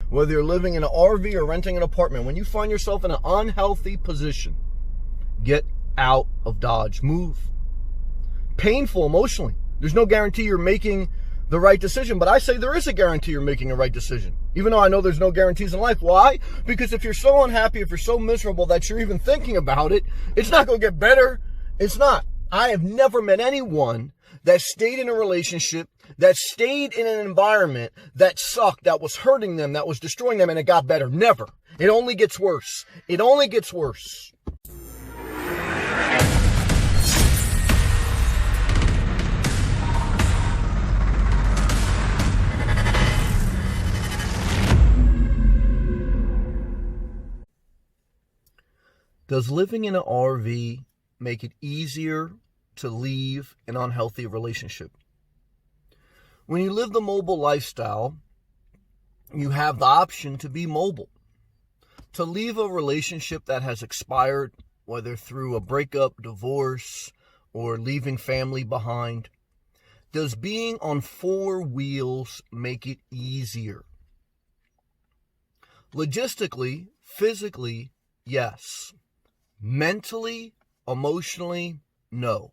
whether you're living in an RV or renting an apartment, when you find yourself in an unhealthy position, get out of Dodge. Move. Painful emotionally. There's no guarantee you're making the right decision, but I say there is a guarantee you're making a right decision, even though I know there's no guarantees in life. Why? Because if you're so unhappy, if you're so miserable that you're even thinking about it, it's not going to get better. It's not. I have never met anyone that stayed in a relationship, that stayed in an environment that sucked, that was hurting them, that was destroying them, and it got better. Never. It only gets worse. It only gets worse. Does living in an RV make it easier to leave an unhealthy relationship? When you live the mobile lifestyle, you have the option to be mobile, to leave a relationship that has expired, whether through a breakup, divorce, or leaving family behind. Does being on four wheels make it easier? Logistically, physically, yes. Mentally, emotionally, no.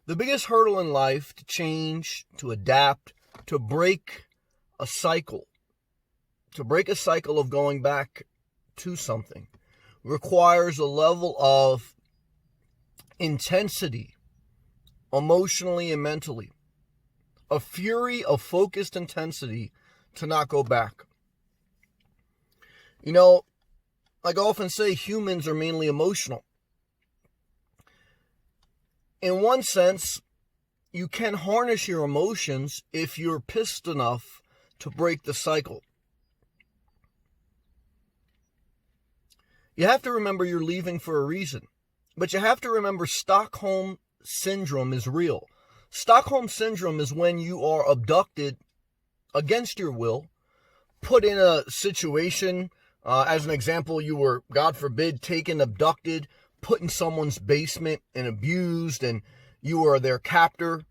The biggest hurdle in life to change, to adapt, to break a cycle of going back to something, requires a level of intensity, emotionally and mentally, a fury of focused intensity to not go back. You know, like I often say, humans are mainly emotional. In one sense, you can harness your emotions if you're pissed enough to break the cycle. You have to remember you're leaving for a reason. But you have to remember Stockholm Syndrome is real. Stockholm Syndrome is when you are abducted against your will, put in a situation. As an example, you were, God forbid, taken, abducted, put in someone's basement and abused, and you are their captor.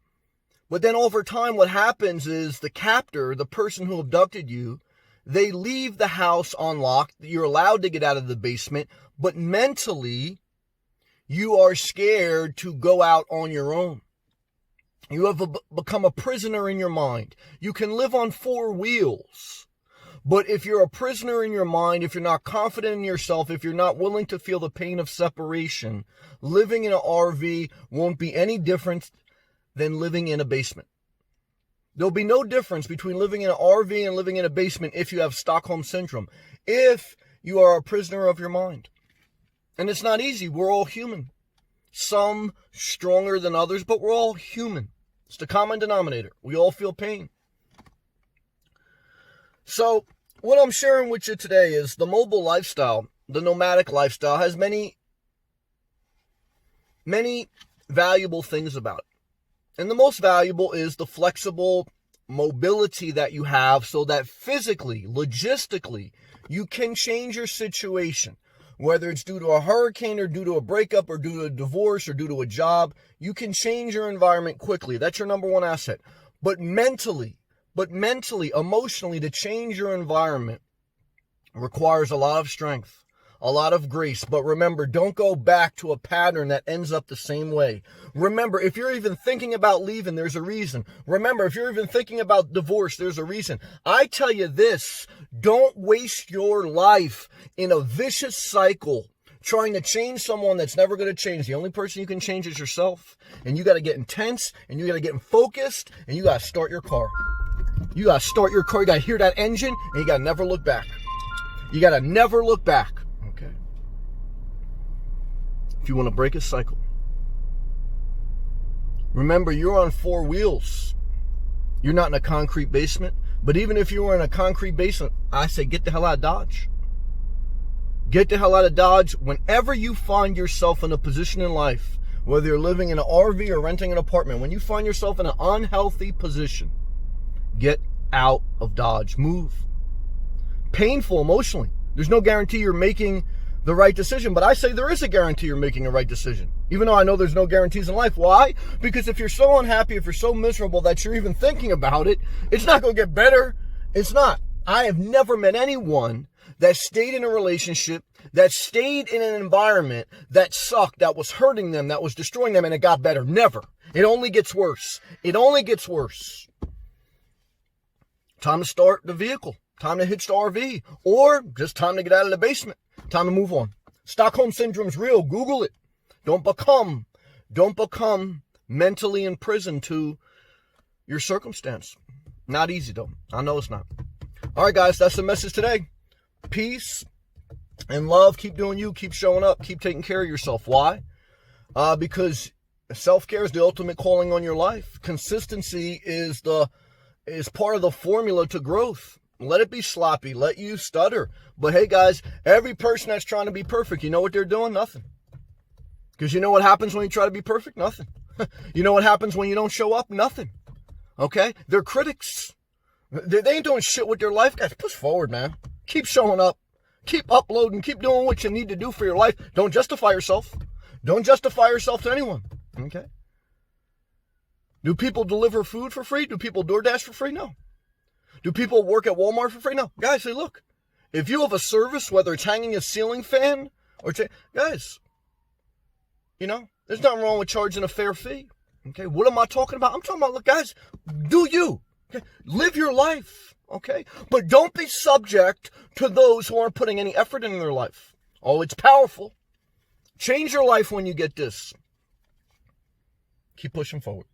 But then over time, what happens is the captor, the person who abducted you, they leave the house unlocked. You're allowed to get out of the basement, but mentally, you are scared to go out on your own. You have become a prisoner in your mind. You can live on four wheels. But if you're a prisoner in your mind, if you're not confident in yourself, if you're not willing to feel the pain of separation, living in an RV won't be any different than living in a basement. There'll be no difference between living in an RV and living in a basement if you have Stockholm Syndrome, if you are a prisoner of your mind. And it's not easy. We're all human. Some stronger than others, but we're all human. It's the common denominator. We all feel pain. So, what I'm sharing with you today is the mobile lifestyle, the nomadic lifestyle, has many valuable things about it. And the most valuable is the flexible mobility that you have so that physically, logistically, you can change your situation. Whether it's due to a hurricane or due to a breakup or due to a divorce or due to a job, you can change your environment quickly. That's your number one asset. But mentally, emotionally, to change your environment requires a lot of strength, a lot of grace. But remember, don't go back to a pattern that ends up the same way. Remember, if you're even thinking about leaving, there's a reason. Remember, if you're even thinking about divorce, there's a reason. I tell you this, don't waste your life in a vicious cycle trying to change someone that's never going to change. The only person you can change is yourself. And you got to get intense, and you got to get focused, and you got to start your car. You got to start your car. You got to hear that engine, and you got to never look back. You got to never look back. Okay? If you want to break a cycle. Remember, you're on four wheels. You're not in a concrete basement. But even if you were in a concrete basement, I say get the hell out of Dodge. Get the hell out of Dodge. Whenever you find yourself in a position in life, whether you're living in an RV or renting an apartment, when you find yourself in an unhealthy position, get out of Dodge. Move. Painful emotionally. There's no guarantee you're making the right decision, but I say there is a guarantee you're making a right decision, even though I know there's no guarantees in life. Why? Because if you're so unhappy, if you're so miserable that you're even thinking about it, it's not going to get better. It's not. I have never met anyone that stayed in a relationship, that stayed in an environment that sucked, that was hurting them, that was destroying them, and it got better. Never. It only gets worse. It only gets worse. Time to start the vehicle. Time to hitch the RV. Or just time to get out of the basement. Time to move on. Stockholm Syndrome's real. Google it. Don't become mentally imprisoned to your circumstance. Not easy, though. I know it's not. All right, guys, that's the message today. Peace and love. Keep doing you. Keep showing up. Keep taking care of yourself. Why? Because self-care is the ultimate calling on your life. Consistency is part of the formula to growth. Let it be sloppy. Let you stutter. But hey, guys, every person that's trying to be perfect, you know what they're doing? Nothing. Because you know what happens when you try to be perfect? Nothing. You know what happens when you don't show up? Nothing. Okay? They're critics. They ain't doing shit with their life. Guys, push forward, man. Keep showing up. Keep uploading. Keep doing what you need to do for your life. Don't justify yourself. Don't justify yourself to anyone. Okay? Do people deliver food for free? Do people DoorDash for free? No. Do people work at Walmart for free? No. Guys, say, look. If you have a service, whether it's hanging a ceiling fan or... guys, you know, there's nothing wrong with charging a fair fee. Okay? What am I talking about? I'm talking about, look, guys, do you. Okay? Live your life. Okay? But don't be subject to those who aren't putting any effort in their life. Oh, it's powerful. Change your life when you get this. Keep pushing forward.